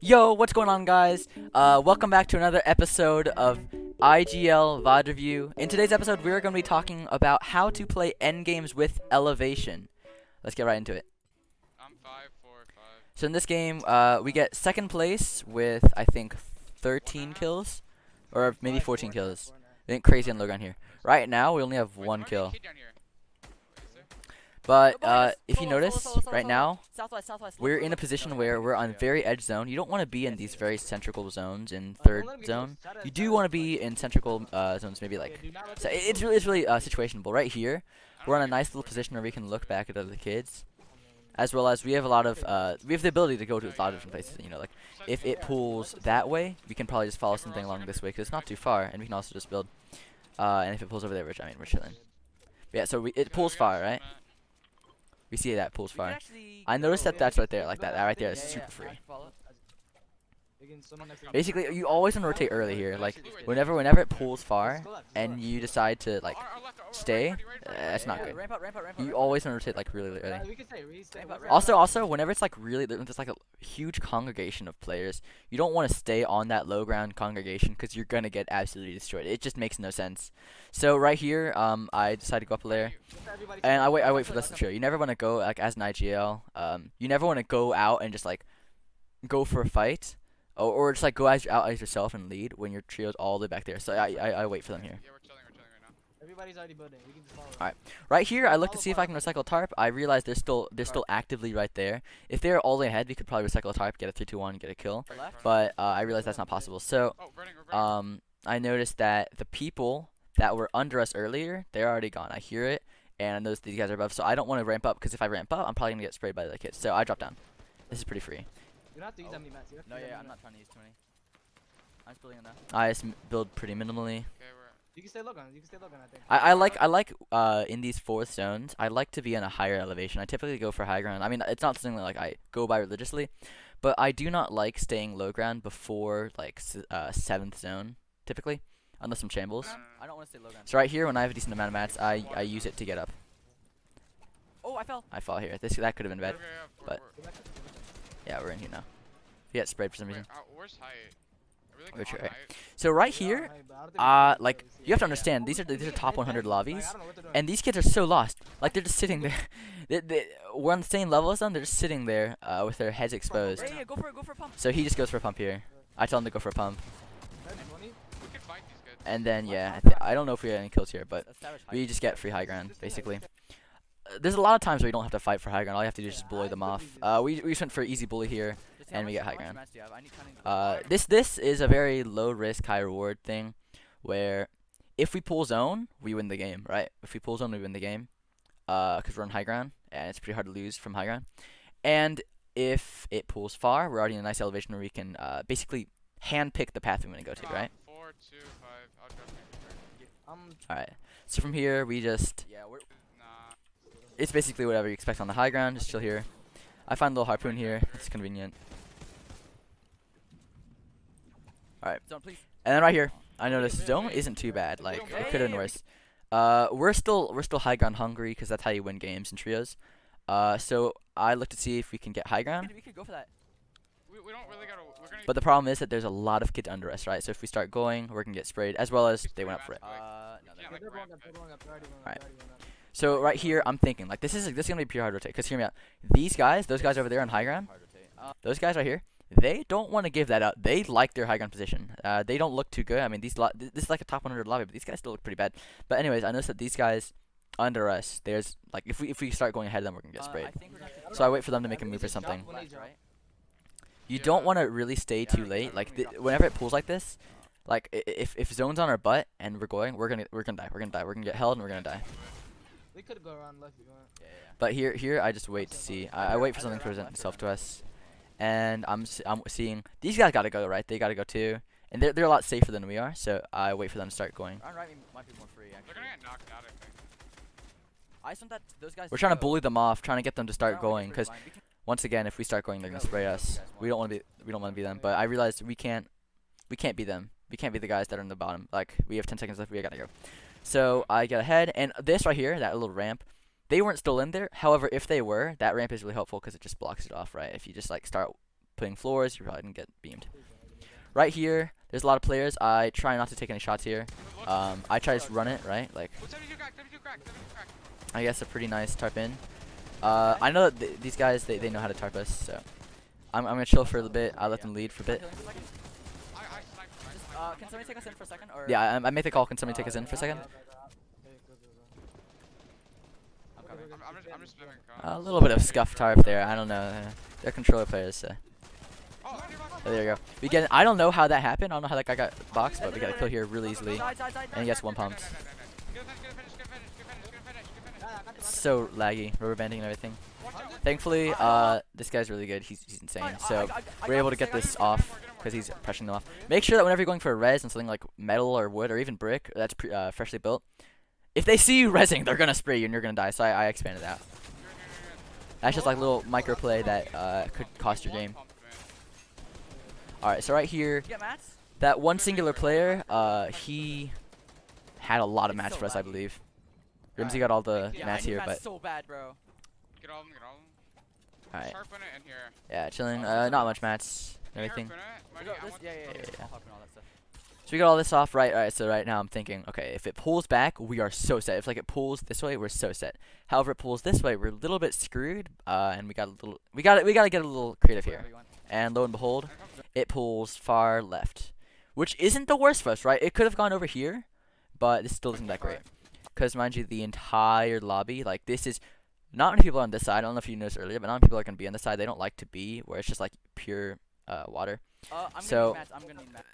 Yo, what's going on, guys? Welcome back to another episode of IGL VOD review. In today's episode, we're going to be talking about how to play endgames with elevation. Let's get right into it. I'm 5-4-5. So in this game, we get second place with I think 13 kills, or maybe 14 kills. It ain't crazy on low ground here. Right now, we only have Wait, one how many kill. kid down here? Wait, is there? But if you notice, right now, Southwest. we're in a position where we're on very edge zone. You don't want to be in these very centrical zones in third zone. You do want to be in centrical zones, maybe like. So it's really situationable. Right here, we're on a nice little position where we can look back at other kids, as well as we have a lot of we have the ability to go to a lot of different places. You know, like if it pulls that way, we can probably just follow something along this way because it's not too far, and we can also just build. And if it pulls over there, which I mean we're chilling. But yeah, so it pulls far, right? We see that pulls far. I noticed that that's right there, like that. That right there is super free. Basically, you always want to rotate early here. Like whenever it pulls far, and you decide to like stay, that's not good. You always want to rotate like really early. Also, whenever it's like really there's like a huge congregation of players, you don't want to stay on that low ground congregation because you're gonna get absolutely destroyed. It just makes no sense. So right here, I decide to go up a layer, and I wait for this to show. You never want to go like as an IGL. You never want to go out and just like go for a fight. Or just like go out as yourself and lead when your trio's all the way back there. So I wait for them here. Yeah, we're chilling right now. Everybody's already building. We can just follow. Alright. Right here, I look to see if I can recycle tarp. I realize they're still actively right there. If they're all the way ahead, we could probably recycle a tarp, get a 3-2-1, get a kill. But I realize that's not possible. So Oh, we're burning. I noticed that the people that were under us earlier, they're already gone. I hear it, and I notice these guys are above. So I don't want to ramp up because if I ramp up, I'm probably gonna get sprayed by the kids. So I drop down. This is pretty free. You don't have to use that many mats. No, yeah, I'm not trying to use too many. I'm just building enough. I just build pretty minimally. Okay, we're. You can stay low gun. I think. I like in these fourth zones, I like to be in a higher elevation. I typically go for high ground. I mean, it's not something like I go by religiously, but I do not like staying low ground before like seventh zone typically, unless I'm shambles. I don't want to stay low gun. So right here, when I have a decent amount of mats, I use it to get up. Oh, I fell. I fall here. That could have been bad. Okay, but- Yeah, we're in here now. We get sprayed for some reason. Where's height? Are we, like, Which on right. height? So right here, like you have to understand, these are top 100 lobbies, and these kids are so lost. Like they're just sitting there. We're on the same level as them. They're just sitting there with their heads exposed. Yeah, go for a pump. So he just goes for a pump here. I tell him to go for a pump, We can fight these kids. and then yeah, I don't know if we get any kills here, but we just get free high ground basically. There's a lot of times where you don't have to fight for high ground. All you have to do is just bully them off. We just went for easy bully here, and we get high ground. This is a very low risk, high reward thing, where if we pull zone, we win the game, right? If we pull zone, we win the game, because we're on high ground, and it's pretty hard to lose from high ground. And if it pulls far, we're already in a nice elevation where we can basically hand pick the path we want to go to, right? 4, 2, 5. I'll drop you. All right. So from here, we just Nah. it's basically whatever you expect on the high ground. Just chill here. I find a little harpoon here. It's convenient. Alright. And then right here, I noticed zone isn't too bad. Like it could have been worse. We're still high ground hungry because that's how you win games in trios. So I look to see if we can get high ground. We could go for that. We don't really gotta. We're gonna. But the problem is that there's a lot of kids under us, right? So if we start going, we're gonna get sprayed as well as they went up for it. No, Yeah, like they're ramp going up. They're already going up. Alright. They're already going up. So right here, I'm thinking like this is gonna be pure hard rotate. Cause hear me out. These guys, those guys over there on high ground, those guys right here, they don't want to give that up. They like their high ground position. They don't look too good. I mean, this is like a top 100 lobby, but these guys still look pretty bad. But anyways, I noticed that these guys under us, there's like if we start going ahead of them, we're gonna get sprayed. So I wait for them to make a move or something. You don't want to really stay too late. Like whenever it pulls like this, like if zone's on our butt and we're gonna die. We're gonna get held and we're gonna die. We could go around left if you want. But here I just wait to see. I wait for something to present itself to us, and I'm seeing these guys gotta go, right. They gotta go too, and they're a lot safer than we are. So I wait for them to start going. Might be more free. They're gonna get knocked out, I think. We're trying to bully them off, trying to get them to start going, because once again, if we start going, they're gonna spray us. We don't want to be them. But I realized we can't be them. We can't be the guys that are in the bottom. Like we have 10 seconds left. We gotta go. So I get ahead, and this right here, that little ramp, they weren't still in there. However, if they were, that ramp is really helpful because it just blocks it off, right? If you just like start putting floors, you're probably gonna get beamed. Right here, there's a lot of players. I try not to take any shots here. I try to just run it, right? Like, I guess a pretty nice tarp in. I know that these guys, they know how to tarp us, so I'm gonna chill for a little bit. I'll let them lead for a bit. Can somebody take us in for a second? Or Yeah, I make the call. Can somebody take us in for a second? I'm just spamming A little bit of scuff tarp there. I don't know. They're controller players, so. Oh, There you go. We get. I don't know how that happened. I don't know how that guy got boxed, but we got a kill here really easily, and he gets one pumped. So laggy, rubber banding and everything. Thankfully, this guy's really good. He's insane. So we're able to get this off because he's pressuring them off. Make sure that whenever you're going for a res on something like metal or wood or even brick that's freshly built, if they see you resing, they're gonna spray you and you're gonna die. So I expanded that. That's just like a little micro play that could cost your game. All right, so right here, that one singular player, he had a lot of mats for us, I believe. Rimsey got all the mats here, but so bad, bro. Get all of them, get all of them. alright. Sharpen it in here. Yeah, chilling. Not much mats and everything. Yeah. Yeah. So we got all this off, right? Alright, so right now I'm thinking, okay, if it pulls back, we are so set. If like it pulls this way, we're so set. However, it pulls this way, we're a little bit screwed, and we gotta get a little creative here. And lo and behold, it pulls far left, which isn't the worst for us, right? It could have gone over here, but this still isn't that great. Because mind you, the entire lobby, like this is, not many people on this side. I don't know if you noticed earlier, but not many people are gonna be on this side. They don't like to be where it's just like pure water. So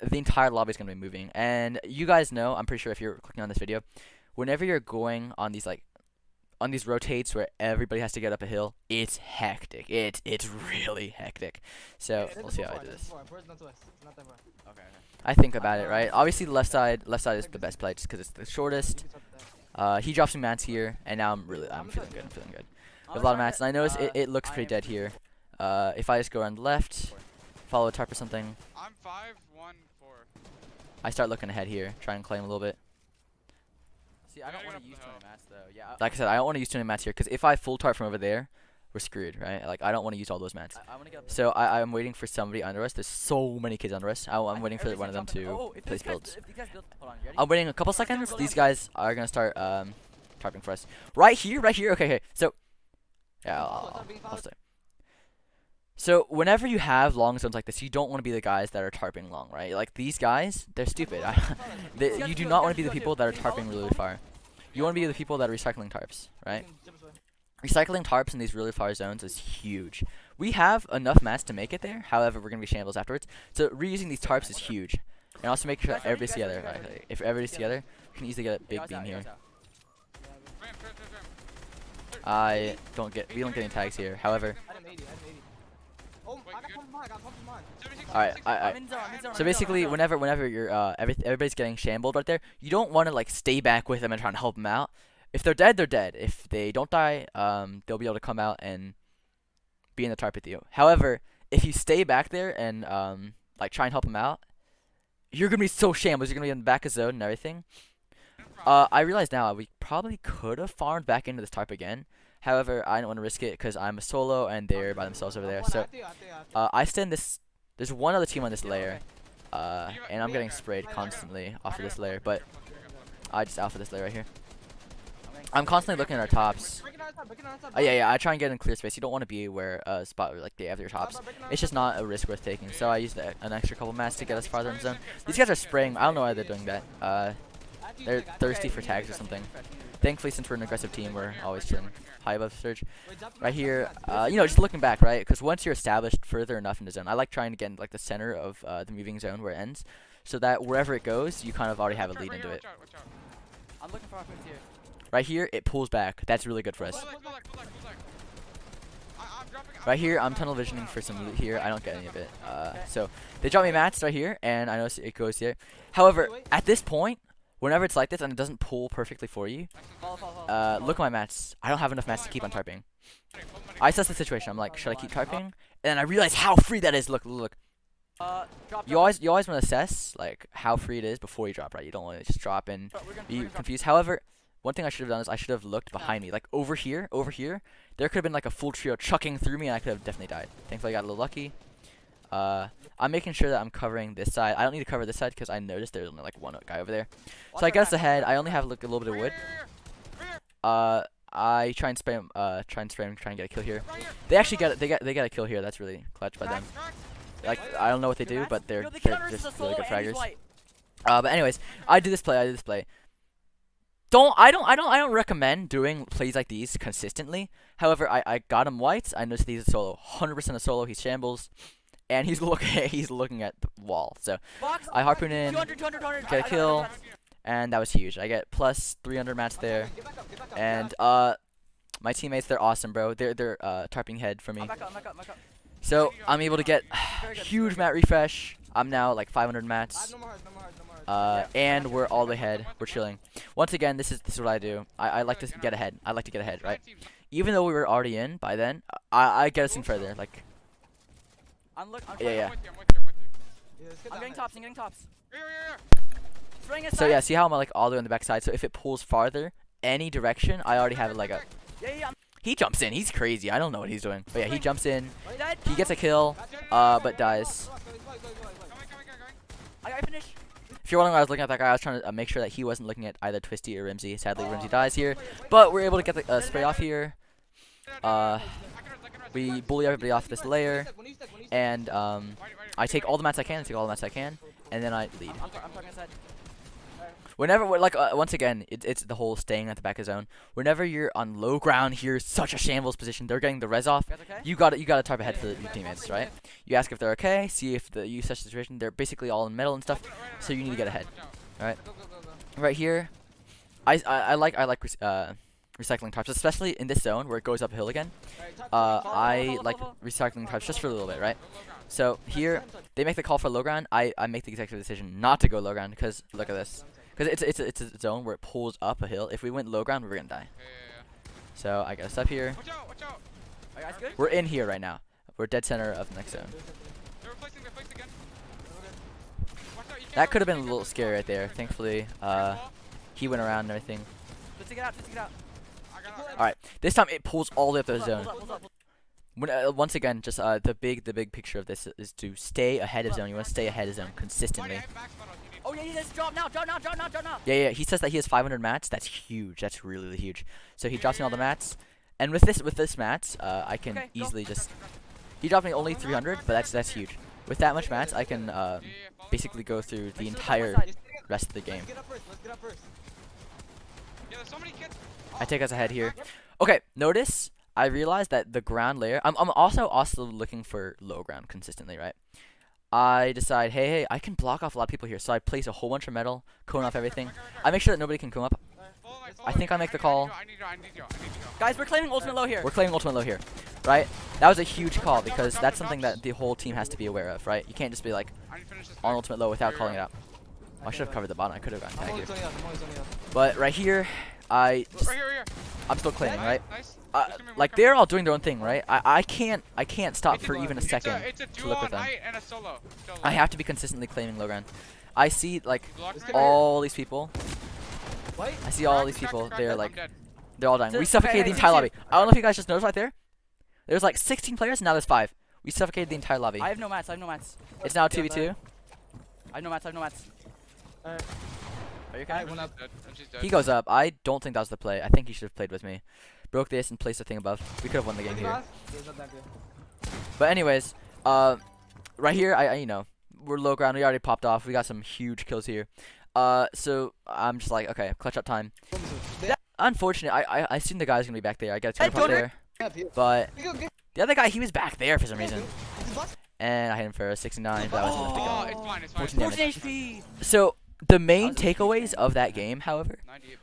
the entire lobby is gonna be moving, and you guys know, I'm pretty sure if you're clicking on this video, whenever you're going on these on these rotates where everybody has to get up a hill, it's hectic. It's really hectic. So we'll see how I do this. I think about it, right? Obviously the left side is the best play just because it's the shortest. He drops some mats here, and now I'm feeling good. We have a lot of mats, and I notice it looks pretty dead here. If I just go around the left, follow a tarp or something, I'm 5-1-4. I start looking ahead here, try and claim a little bit. See, I don't want to use too many mats though. Yeah. Like I said, I don't want to use too many mats here, because if I full tarp from over there, we're screwed, right? Like I don't want to use all those mats. So I'm waiting for somebody under us. There's so many kids under us. I'm waiting for one of them to place builds. I'm waiting a couple seconds. These guys are gonna start tarping for us. Right here. Okay. So yeah, I'll stay. So whenever you have long zones like this, you don't want to be the guys that are tarping long, right? Like these guys, they're stupid. You do not want to be the people that are tarping really far. You want to be the people that are recycling tarps, right? Recycling tarps in these really far zones is huge. We have enough mats to make it there. However, we're going to be shambles afterwards. So reusing these tarps is huge. And also make sure that everybody's together. Right? If everybody's together, we can easily get a big beam here. We don't get any tags here. However, alright. So basically, whenever you're everybody's getting shambled right there, you don't want to like stay back with them and try and help them out. If they're dead, they're dead. If they don't die, they'll be able to come out and be in the tarp with you. However, if you stay back there and like try and help them out, you're gonna be so shambles. You're gonna be in the back of zone and everything. I realize now we probably could have farmed back into this tarp again. However, I don't want to risk it because I'm a solo and they're by themselves over there. So I stand this. There's one other team on this layer, and I'm getting sprayed constantly off of this layer. But I just alpha this layer right here. I'm constantly looking at our tops. Yeah. I try and get in clear space. You don't want to be where a spot where like they have your tops. It's just not a risk worth taking. So I used an extra couple mats to get us farther in zone. These guys are spraying. I don't know why they're doing that. They're thirsty for tags or something. Thankfully, since we're an aggressive team, we're always chilling high above surge. Right here, just looking back, right? Because once you're established further enough in the zone, I like trying to get in like the center of the moving zone where it ends, so that wherever it goes, you kind of already have a lead into it. I'm looking for offense here. Right here, it pulls back. That's really good for us. Right here, I'm tunnel visioning for some loot here. I don't get any of it. So they drop me mats right here, and I notice it goes here. However, at this point, whenever it's like this and it doesn't pull perfectly for you, look at my mats. I don't have enough mats to keep on tarping. I assess the situation. I'm like, should I keep tarping? And then I realize how free that is. Look. You always want to assess like how free it is before you drop, right? You don't want to just drop and be confused. However, one thing I should have done is I should have looked behind me, like over here. There could have been like a full trio chucking through me, and I could have definitely died. Thankfully, I got a little lucky. I'm making sure that I'm covering this side. I don't need to cover this side because I noticed there's only like one guy over there. So I guess ahead. I only have like a little bit of wood. I try and spam try and get a kill here. They actually get a kill here. That's really clutch by them. Like I don't know what they do, but they're just really good fraggers. But anyways, I do this play. I don't recommend doing plays like these consistently. However, I got him whites. I noticed he's a solo, 100% a solo. He's shambles, and he's looking at the wall. So I harpoon in, get a kill, and that was huge. I get plus 300 mats there, and my teammates, they're awesome, bro. They're tarping head for me. So I'm able to get huge mat refresh. I'm now like 500 mats. And we're all ahead. We're chilling. Once again, this is what I do. I like to get ahead. I like to get ahead, right? Even though we were already in by then, I get us in further. Like, yeah. I'm getting tops. So yeah, see how I'm like all the way on the back side. So if it pulls farther, any direction, I already have it like a. He jumps in. He's crazy. I don't know what he's doing. But yeah, he jumps in. He gets a kill, but dies. I gotta finish. If you're wondering why I was looking at that guy, I was trying to make sure that he wasn't looking at either Twisty or Rimsey. Sadly, Rimsey dies here. But we're able to get the spray off here. We bully everybody off this layer. And I take all the mats I can, and then I lead. Whenever, once again, it's the whole staying at the back of zone. Whenever you're on low ground here, such a shambles position, they're getting the res off. You gotta tarp ahead for your teammates, right? You ask if they're okay, see if you such a situation. They're basically all in metal and stuff, so you need to get ahead. All right, right here, I like recycling tarps, especially in this zone where it goes uphill again. I like recycling tarps just for a little bit, right? So here, they make the call for low ground. I make the executive decision not to go low ground because look at this. Because it's a zone where it pulls up a hill. If we went low ground, we were gonna die. So I got us up here. Watch out. Are you guys good? We're in here right now. We're dead center of the next zone. They're replacing again. That could have been a little scary right there. Thankfully, he went around and everything. Let's take it out. All right, this time it pulls all the way up the zone. Once again, just the big picture of this is to stay ahead of zone. You want to stay ahead of zone consistently. Oh yeah, he says drop now. Yeah. He says that he has 500 mats. That's huge. That's really huge. So he drops me all the mats, and with this mats, I can easily just. He dropped me only 300, but that's huge. With that much mats, I can basically go through the entire rest of the game. I take us ahead here. Okay, notice I realized that the ground layer. I'm also looking for low ground consistently, right? I decide, hey, I can block off a lot of people here, so I place a whole bunch of metal, cone off everything. I make sure that nobody can come up. I think I make the call. Guys, we're claiming ultimate low here. We're claiming ultimate low here, right? That was a huge call because that's something that the whole team has to be aware of, right? You can't just be like on ultimate low without calling it out. I should have covered the bottom. I could have gotten tagged here. But right here, I'm still claiming, right? Like they're all doing their own thing, right? I can't stop for even a second to look with them. I have to be consistently claiming low ground. I see like all these people. I see all these people. They're all dying. We suffocated the entire lobby. I don't know if you guys just noticed right there. There's like 16 players and now there's 5. We suffocated the entire lobby. I have no mats. It's now 2v2. I have no mats. Are you okay? He goes up. I don't think that was the play. I think he should have played with me. Broke this and placed the thing above. We could have won the game here. But anyways, right here, we're low ground. We already popped off. We got some huge kills here. So I'm just like, okay, clutch up time. Unfortunate. I assumed the guy's gonna be back there. I got a teleport there, but the other guy, he was back there for some reason. And I hit him for a 69. But that wasn't enough to kill. 14 damage. So the main takeaways of that game, however,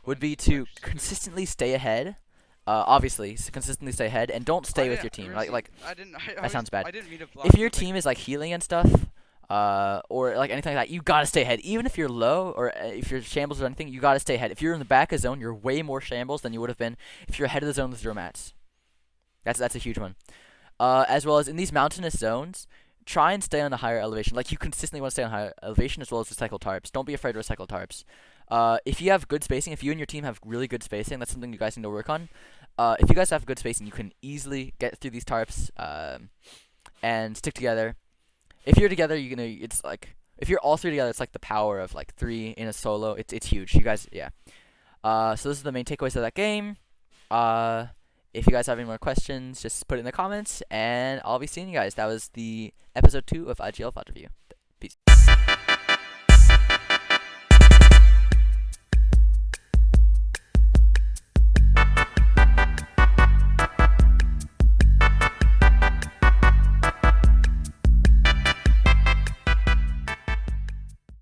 would be to consistently stay ahead. Obviously, consistently stay ahead and don't stay with your team. Like that sounds bad. If your team is like healing and stuff, or like anything like that, you gotta stay ahead. Even if you're low or if you're shambles or anything, you gotta stay ahead. If you're in the back of zone, you're way more shambles than you would have been if you're ahead of the zone with 0 mats. That's a huge one. As well as in these mountainous zones, try and stay on a higher elevation. Like you consistently want to stay on higher elevation as well as recycle tarps. Don't be afraid to recycle tarps. If you have good spacing, if you and your team have really good spacing, that's something you guys need to work on. If you guys have good spacing, you can easily get through these tarps and stick together. if you're together, it's like if you're all three together, it's like the power of like three in a solo. It's huge. You guys, yeah. So this is the main takeaways of that game. If you guys have any more questions, just put it in the comments, and I'll be seeing you guys. That was the episode 2 of IGL VOD review. Peace.